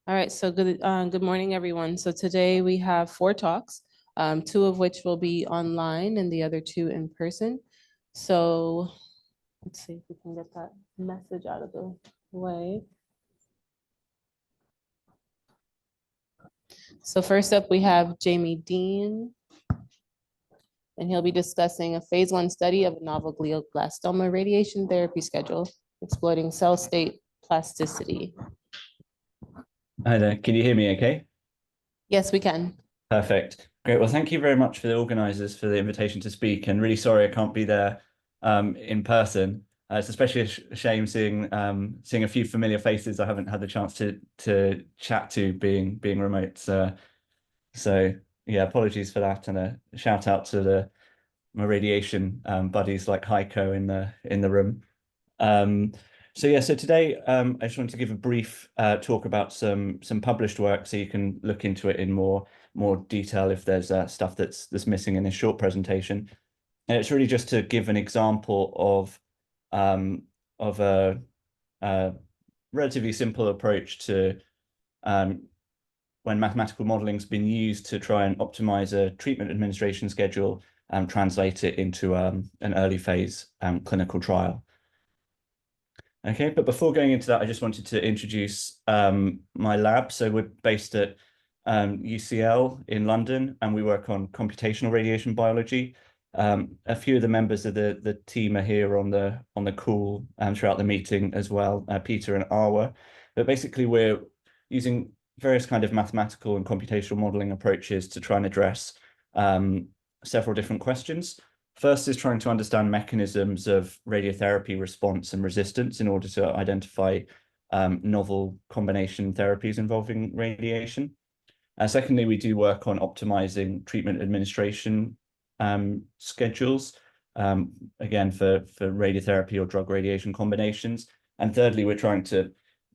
All right, so good morning, everyone. So today we have four talks, two of which will be online and the other two in person. So let's see if we can get that message out of the way. So first up, we have Jamie Dean, and he'll be discussing a phase 1 study of a novel glioblastoma radiation therapy schedule, exploiting cell state plasticity. Hi there. Can you hear me okay? Yes, we can. Perfect. Great. Well, thank you very much for the organizers for the invitation to speak, and really sorry I can't be there in person. It's especially a shame seeing a few familiar faces I haven't had the chance to chat to being remote. So yeah, apologies for that, and a shout out to my radiation buddies like Heiko in the room. So today I just wanted to give a brief talk about some published work, so you can look into it in more detail if there's stuff that's missing in this short presentation. And it's really just to give an example of a relatively simple approach to when mathematical modeling's been used to try and optimize a treatment administration schedule and translate it into an early phase clinical trial. Okay, but before going into that, I just wanted to introduce my lab. So we're based at UCL in London, and we work on computational radiation biology. A few of the members of the team are here on the call throughout the meeting as well, Peter and Arwa. But basically, we're using various kind of mathematical and computational modeling approaches to try and address several different questions. First is trying to understand mechanisms of radiotherapy response and resistance in order to identify novel combination therapies involving radiation. Secondly, we do work on optimizing treatment administration schedules, again, for radiotherapy or drug radiation combinations. And thirdly, we're trying to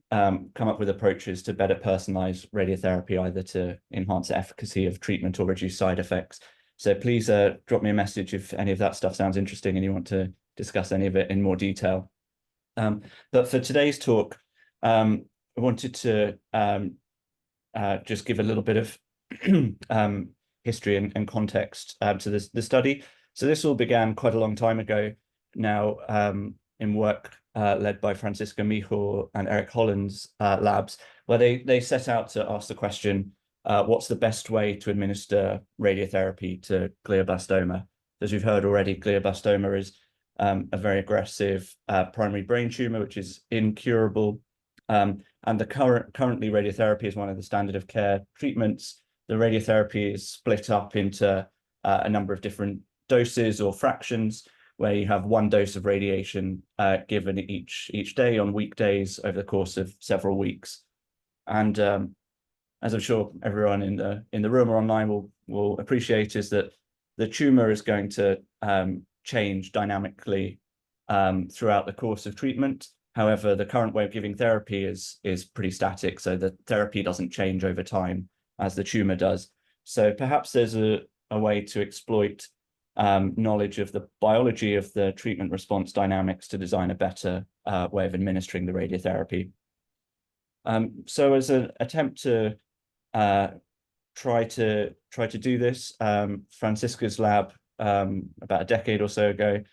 come up with approaches to better personalize radiotherapy, either to enhance the efficacy of treatment or reduce side effects. So please drop me a message if any of that stuff sounds interesting and you want to discuss any of it in more detail. But for today's talk, I wanted to just give a little bit of history and context to the study. So this all began quite a long time ago now in work led by Francisca Mijo and Eric Holland's labs, where they set out to ask the question, what's the best way to administer radiotherapy to glioblastoma? As we've heard already, glioblastoma is a very aggressive primary brain tumor, which is incurable. And currently radiotherapy is one of the standard of care treatments. The radiotherapy is split up into a number of different doses or fractions, where you have one dose of radiation given each day on weekdays over the course of several weeks. And as I'm sure everyone in the room or online will appreciate, is that the tumor is going to change dynamically throughout the course of treatment. However, the current way of giving therapy is pretty static, so the therapy doesn't change over time as the tumor does. So perhaps there's a way to exploit knowledge of the biology of the treatment response dynamics to design a better way of administering the radiotherapy. So as an attempt to try to do this, Francisca's lab about a decade or so ago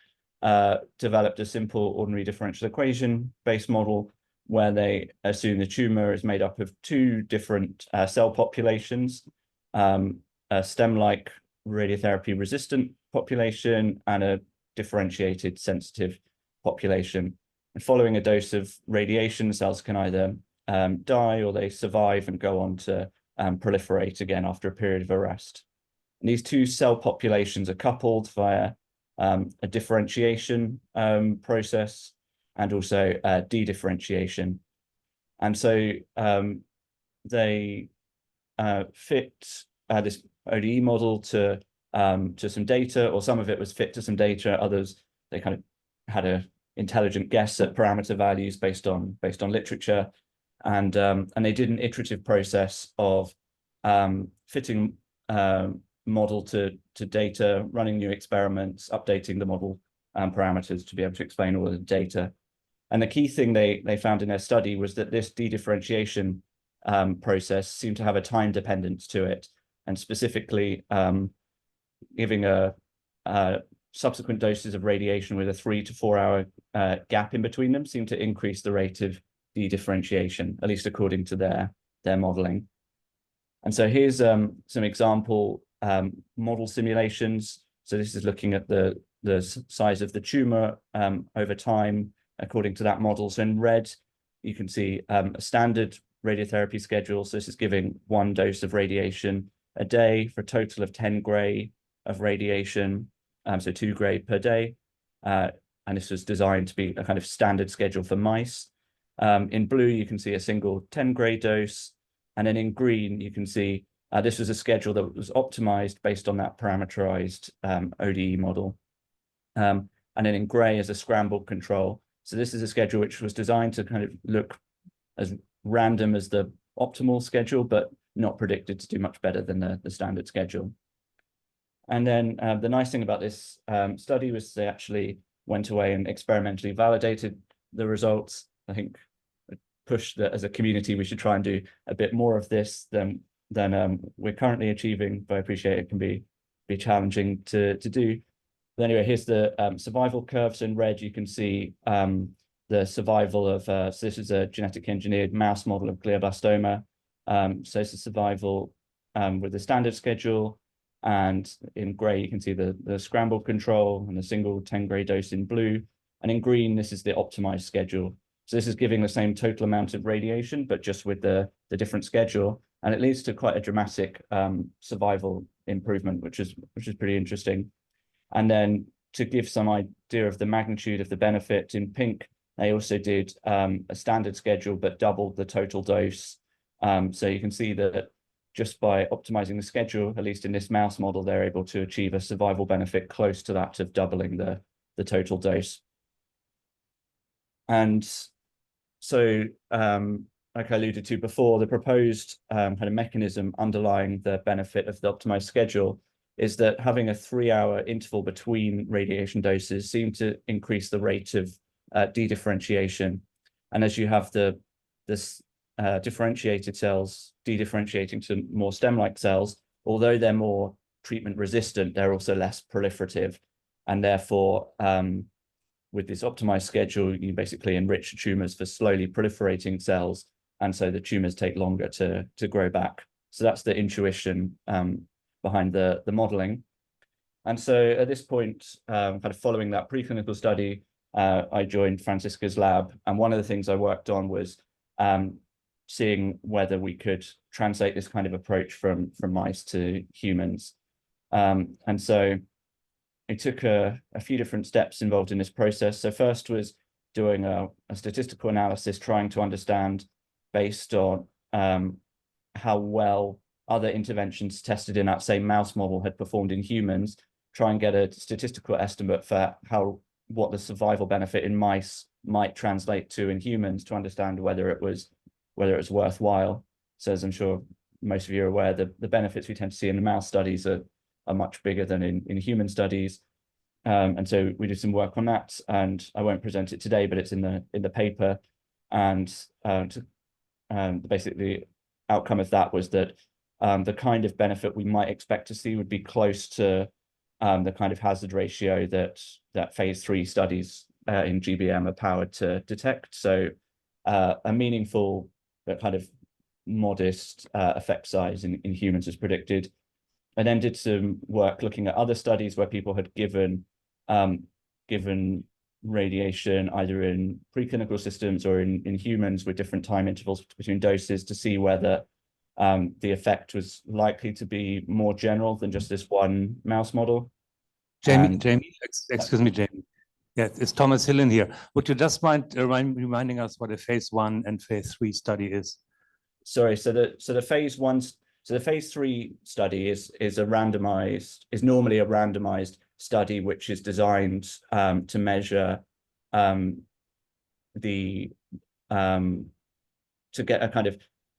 developed a simple ordinary differential equation based model where they assume the tumor is made up of two different cell populations, a stem-like radiotherapy resistant population and a differentiated sensitive population. And following a dose of radiation, cells can either die or they survive and go on to proliferate again after a period of arrest. And these two cell populations are coupled via a differentiation process and also de-differentiation. And so they fit this ODE model to some data, or some of it was fit to some data. Others, they kind of had an intelligent guess at parameter values based on literature, and they did an iterative process of fitting model to data, running new experiments, updating the model parameters to be able to explain all of the data. And the key thing they found in their study was that this de-differentiation process seem to have a time dependence to it, and specifically giving a subsequent doses of radiation with a 3 to 4 hour gap in between them seem to increase the rate of dedifferentiation, at least according to their modeling. And so here's some example model simulations. So this is looking at the size of the tumor over time according to that model. So in red, you can see a standard radiotherapy schedule. So this is giving 1 dose of radiation a day for a total of 10 gray of radiation, so 2 gray per day. And this was designed to be a kind of standard schedule for mice. In blue, you can see a single 10 gray dose. And then in green, you can see this was a schedule that was optimized based on that parameterized ODE model. And then in gray is a scrambled control. So this is a schedule which was designed to kind of look as random as the optimal schedule, but not predicted to do much better than the standard schedule. And then the nice thing about this study was they actually went away and experimentally validated the results. I think push that as a community, we should try and do a bit more of this than we're currently achieving, but I appreciate it can be challenging to do. But anyway, here's the survival curves. In red, you can see the survival of, so this is a genetic engineered mouse model of glioblastoma. So it's a survival with the standard schedule. And in gray, you can see the scrambled control and a single 10 gray dose in blue. And in green, this is the optimized schedule. So this is giving the same total amount of radiation, but just with the different schedule. And it leads to quite a dramatic survival improvement, which is pretty interesting. And then to give some idea of the magnitude of the benefit, in pink, they also did a standard schedule, but doubled the total dose. So you can see that just by optimizing the schedule, at least in this mouse model, they're able to achieve a survival benefit close to that of doubling the total dose. And so, like I alluded to before, the proposed kind of mechanism underlying the benefit of the optimized schedule is that having a 3-hour interval between radiation doses seemed to increase the rate of dedifferentiation. And as you have this differentiated cells dedifferentiating to more stem-like cells, although they're more treatment resistant, they're also less proliferative. And therefore, with this optimized schedule, you basically enrich tumors for slowly proliferating cells. And so the tumors take longer to grow back. So that's the intuition behind the modeling. And so at this point, kind of following that preclinical study, I joined Francisca's lab. And one of the things I worked on was seeing whether we could translate this kind of approach from mice to humans. And so it took a few different steps involved in this process. So first was doing a statistical analysis, trying to understand based on how well other interventions tested in that same mouse model had performed in humans, try and get a statistical estimate for what the survival benefit in mice might translate to in humans, to understand whether it was worthwhile. So as I'm sure most of you are aware, the benefits we tend to see in the mouse studies are much bigger than in human studies. And so we did some work on that, and I won't present it today, but it's in the paper. And basically the outcome of that was that the kind of benefit we might expect to see would be close to the kind of hazard ratio that phase 3 studies in GBM are powered to detect. So a meaningful but kind of modest effect size in humans is predicted. I then did some work looking at other studies where people had given radiation either in preclinical systems or in humans with different time intervals between doses, to see whether the effect was likely to be more general than just this one mouse model. Jamie, excuse me, Jamie. Yeah, it's Thomas Hillen here. Would you just mind reminding us what a phase 1 and phase 3 study is? Sorry, so the phase 1, so the phase 3 study is normally a randomized study which is designed to measure to get a kind of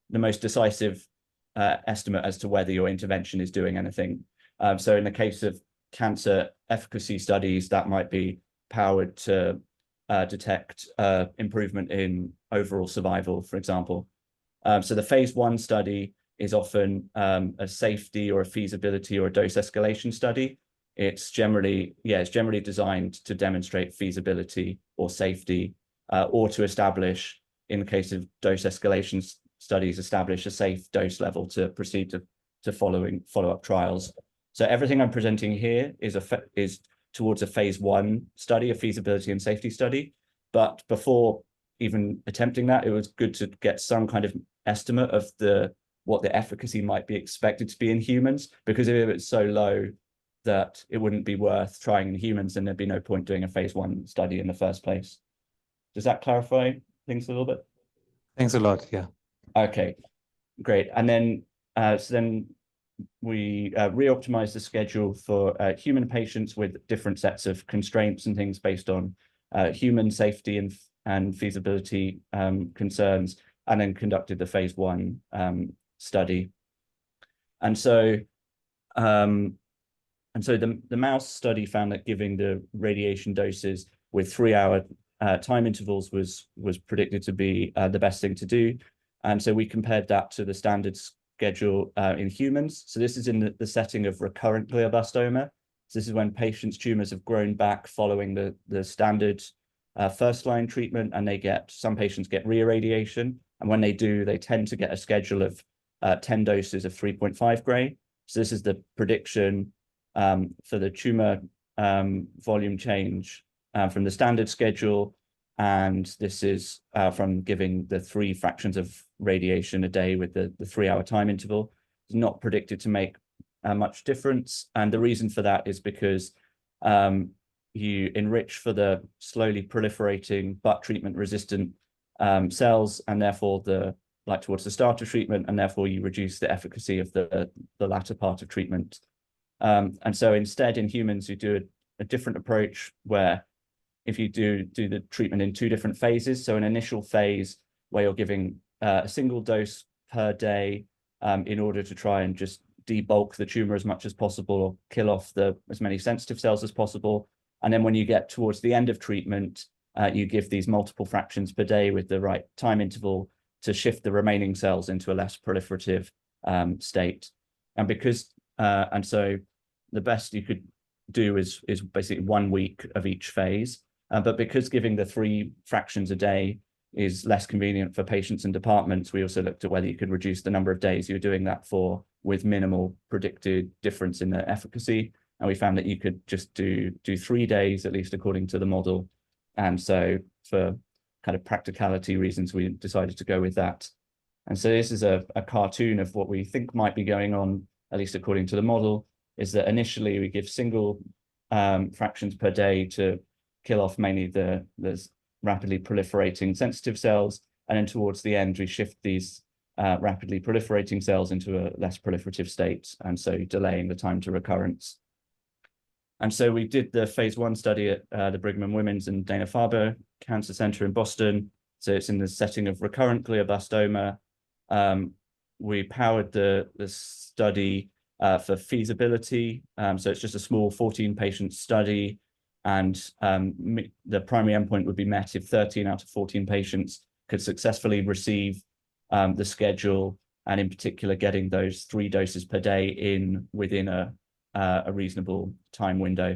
the most decisive estimate as to whether your intervention is doing anything. So in the case of cancer efficacy studies, that might be powered to detect improvement in overall survival, for example. So the phase 1 study is often a safety or a feasibility or a dose escalation study. It's generally designed to demonstrate feasibility or safety, or to establish, in the case of dose escalation studies, establish a safe dose level to proceed to follow-up trials. So everything I'm presenting here is towards a phase 1 study, a feasibility and safety study. But before even attempting that, it was good to get some kind of estimate of what the efficacy might be expected to be in humans, because if it's so low that it wouldn't be worth trying in humans, then there'd be no point doing a phase 1 study in the first place. Does that clarify things a little bit? Thanks a lot. Yeah. Okay, great. And then we re-optimized the schedule for human patients with different sets of constraints and things based on human safety and feasibility concerns, and then conducted the phase 1 study. And so the mouse study found that giving the radiation doses with 3-hour time intervals was predicted to be the best thing to do. And so we compared that to the standard schedule in humans. So this is in the setting of recurrent glioblastoma. So this is when patients' tumors have grown back following the standard first-line treatment, and some patients get re-irradiation. And when they do, they tend to get a schedule of 10 doses of 3.5 gray. So this is the prediction for the tumor volume change from the standard schedule. And this is from giving the 3 fractions of radiation a day with the 3-hour time interval. It's not predicted to make much difference. And the reason for that is because you enrich for the slowly proliferating but treatment-resistant cells, and therefore towards the start of treatment, and therefore you reduce the efficacy of the latter part of treatment. And so instead, in humans, you do a different approach where if you do the treatment in 2 different phases, so an initial phase where you're giving a single dose per day in order to try and just debulk the tumor as much as possible, or kill off as many sensitive cells as possible. And then when you get towards the end of treatment, you give these multiple fractions per day with the right time interval to shift the remaining cells into a less proliferative state. And so the best you could do is basically 1 week of each phase. But because giving the 3 fractions a day is less convenient for patients and departments, we also looked at whether you could reduce the number of days you're doing that for with minimal predicted difference in the efficacy. And we found that you could just do 3 days, at least according to the model. And so for kind of practicality reasons, we decided to go with that. And so this is a cartoon of what we think might be going on, at least according to the model, is that initially we give single fractions per day to kill off mainly the rapidly proliferating sensitive cells. And then towards the end, we shift these rapidly proliferating cells into a less proliferative state, and so delaying the time to recurrence. And so we did the phase 1 study at the Brigham and Women's and Dana-Farber Cancer Center in Boston. So it's in the setting of recurrent glioblastoma. We powered the study for feasibility. So it's just a small 14-patient study. And the primary endpoint would be met if 13 out of 14 patients could successfully receive the schedule, and in particular getting those 3 doses per day within a reasonable time window.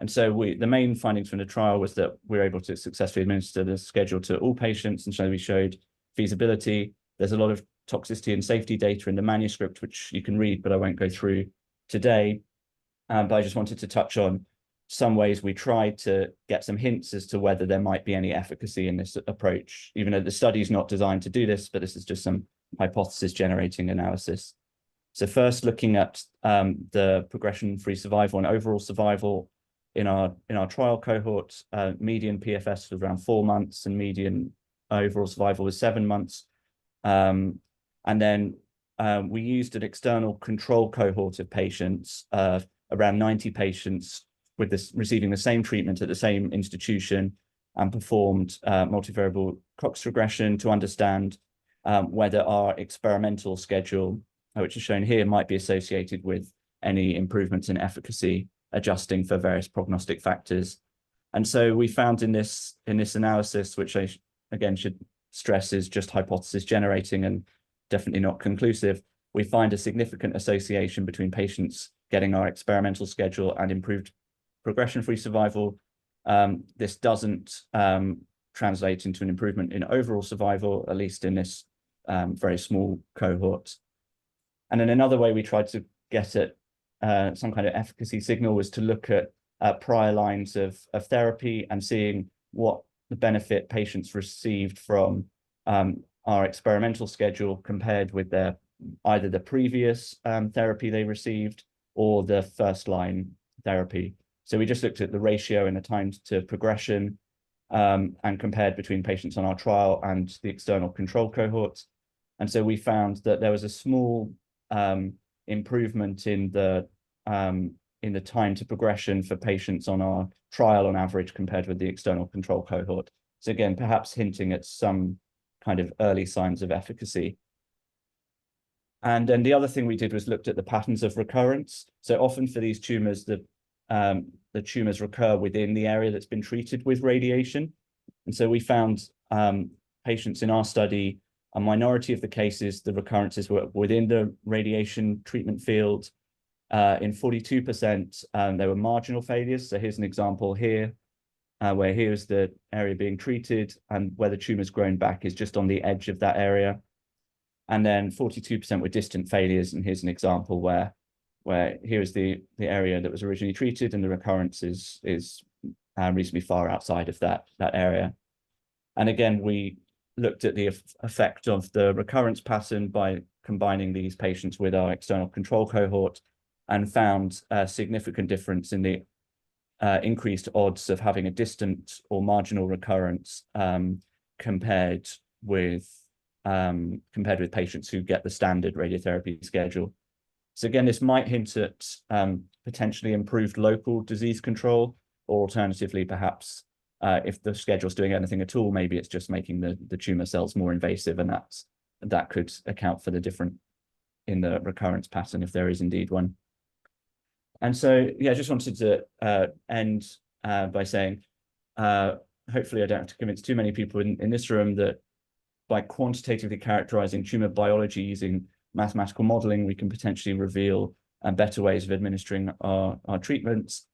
And so the main findings from the trial was that we were able to successfully administer the schedule to all patients, and so we showed feasibility. There's a lot of toxicity and safety data in the manuscript, which you can read, but I won't go through today. But I just wanted to touch on some ways we tried to get some hints as to whether there might be any efficacy in this approach, even though the study is not designed to do this, but this is just some hypothesis generating analysis. So first, looking at the progression-free survival and overall survival in our trial cohort, median PFS was around 4 months and median overall survival was 7 months. And then we used an external control cohort of patients, around 90 patients receiving the same treatment at the same institution, and performed multivariable Cox regression to understand whether our experimental schedule, which is shown here, might be associated with any improvements in efficacy, adjusting for various prognostic factors. And so we found in this analysis, which I again should stress is just hypothesis generating and definitely not conclusive, we find a significant association between patients getting our experimental schedule and improved progression-free survival. This doesn't translate into an improvement in overall survival, at least in this very small cohort. And then another way we tried to get at some kind of efficacy signal was to look at prior lines of therapy and seeing what the benefit patients received from our experimental schedule compared with either the previous therapy they received or the first line therapy. So we just looked at the ratio and the time to progression and compared between patients on our trial and the external control cohorts. And so we found that there was a small improvement in the time to progression for patients on our trial on average compared with the external control cohort. So again, perhaps hinting at some kind of early signs of efficacy. And then the other thing we did was looked at the patterns of recurrence. So often for these tumors, the tumors recur within the area that's been treated with radiation. And so we found patients in our study, a minority of the cases, the recurrences were within the radiation treatment field. In 42%, there were marginal failures. So here's an example here, where here's the area being treated and where the tumor's grown back is just on the edge of that area. And then 42% were distant failures. And here's an example where here's the area that was originally treated and the recurrence is reasonably far outside of that area. And again, we looked at the effect of the recurrence pattern by combining these patients with our external control cohort and found a significant difference in the increased odds of having a distant or marginal recurrence compared with patients who get the standard radiotherapy schedule. So again, this might hint at potentially improved local disease control, or alternatively, perhaps if the schedule's doing anything at all, maybe it's just making the tumor cells more invasive, and that could account for the difference in the recurrence pattern if there is indeed one. And so, yeah, I just wanted to end by saying, hopefully I don't have to convince too many people in this room that by quantitatively characterizing tumor biology using mathematical modeling, we can potentially reveal better ways of administering our treatments.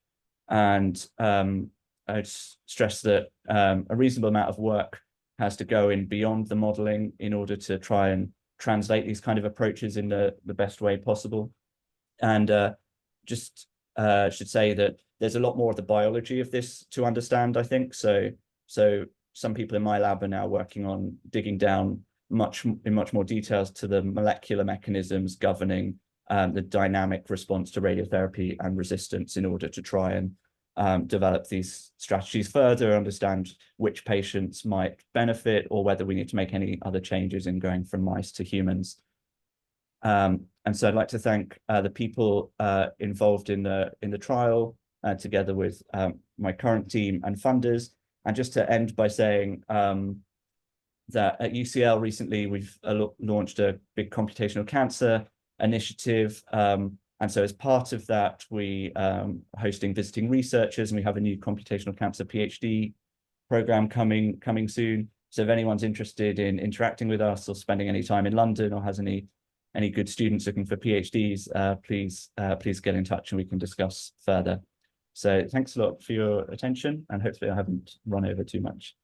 And I'd stress that a reasonable amount of work has to go in beyond the modeling in order to try and translate these kind of approaches in the best way possible. And just should say that there's a lot more of the biology of this to understand, I think. So some people in my lab are now working on digging down in much more details to the molecular mechanisms governing the dynamic response to radiotherapy and resistance in order to try and develop these strategies further, understand which patients might benefit or whether we need to make any other changes in going from mice to humans. And so I'd like to thank the people involved in the trial, together with my current team and funders. And just to end by saying that at UCL recently, we've launched a big computational cancer initiative. And so as part of that, we are hosting visiting researchers, and we have a new computational cancer PhD program coming soon. So if anyone's interested in interacting with us or spending any time in London or has any good students looking for PhDs, please get in touch and we can discuss further. So thanks a lot for your attention, and hopefully I haven't run over too much.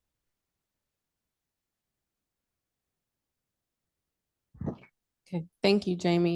Okay, thank you, Jamie.